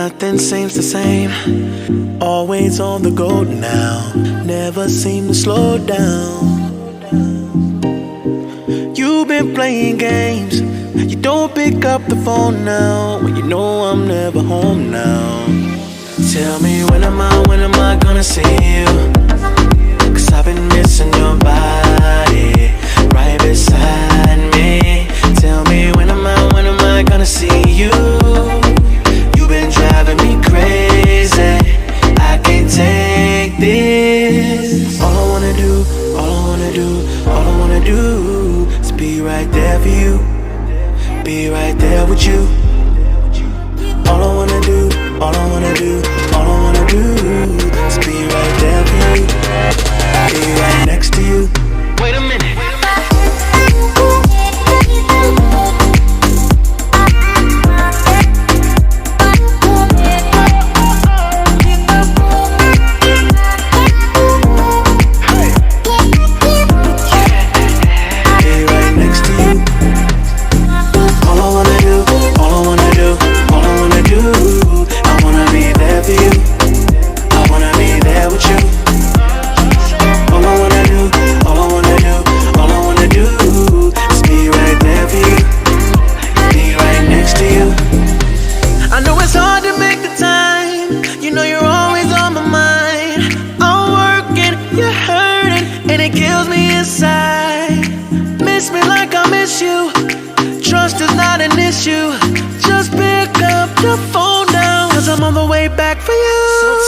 Nothing seems the same. Always on the go now. Never seem to slow down. You've been playing games. You don't pick up the phone now when you know I'm never home now. Tell me when am I gonna see you? 'Cause I've been missing your body right beside me. Tell me when am I gonna see you? You've been driving me crazy. I can't take this. All I wanna do is be right there for you. Be right there with you. All I wanna do is be right there for you. Be right next to you. Wait a minute.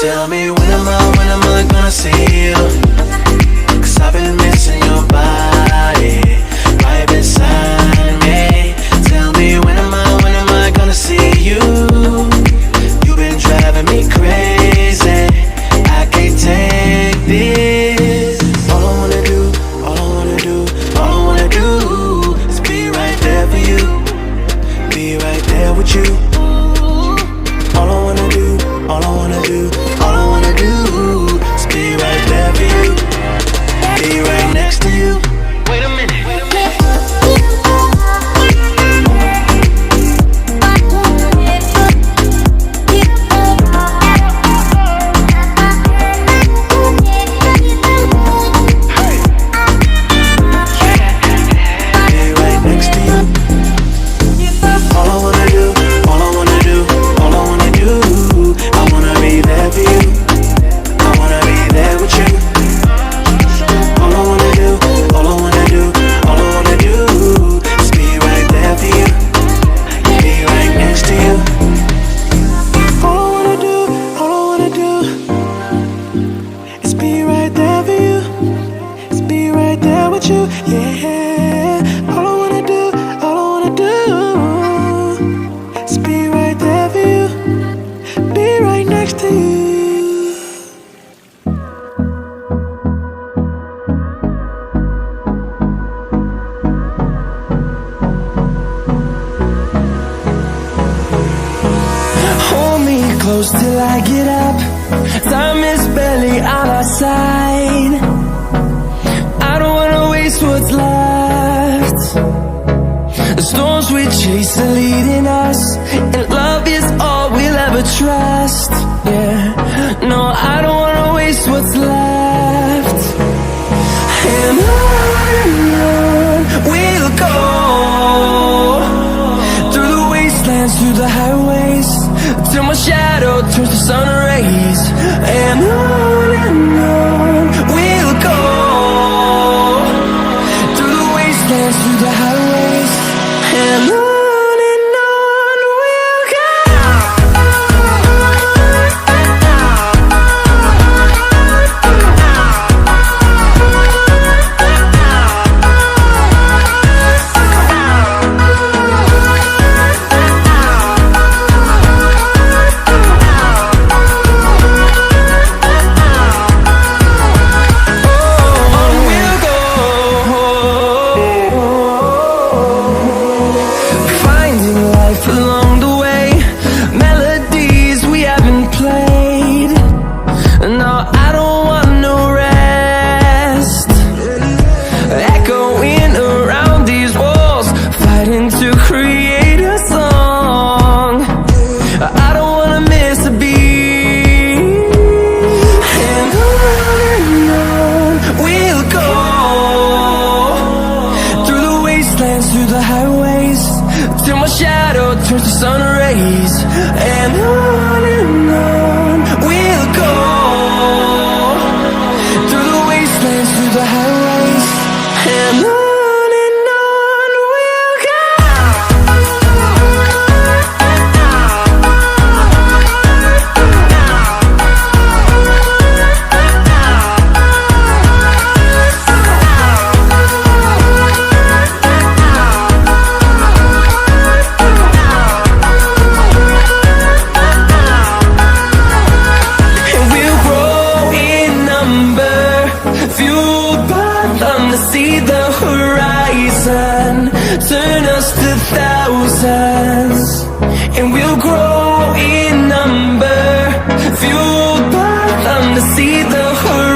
Tell me when am I gonna see you? 'Cause I've been missing your body right beside me. Tell me when am I gonna see you? You've been driving me crazy. I can't take this. All I wanna do is be right there for you. Be right there with you. All I wanna do is be right there for you. Be right next to you. Wait a minute. Close till I get up. Time is barely on our side. I don't wanna waste what's left. The storms we chase are leading us, and love is all we'll ever trust. Yeah, no, I don't wanna waste what's left. And on we'll go, through the wastelands, through the highways, till my shadow turns to sun rays. And on we'll go, through the wastelands, through the highways. And on we'll go. sun rays, and on we'll go, through the wastelands, through the highways, and on we'll go. See the horizon, turn us to thousands, and we'll grow in number, fueled by them to see the horizon.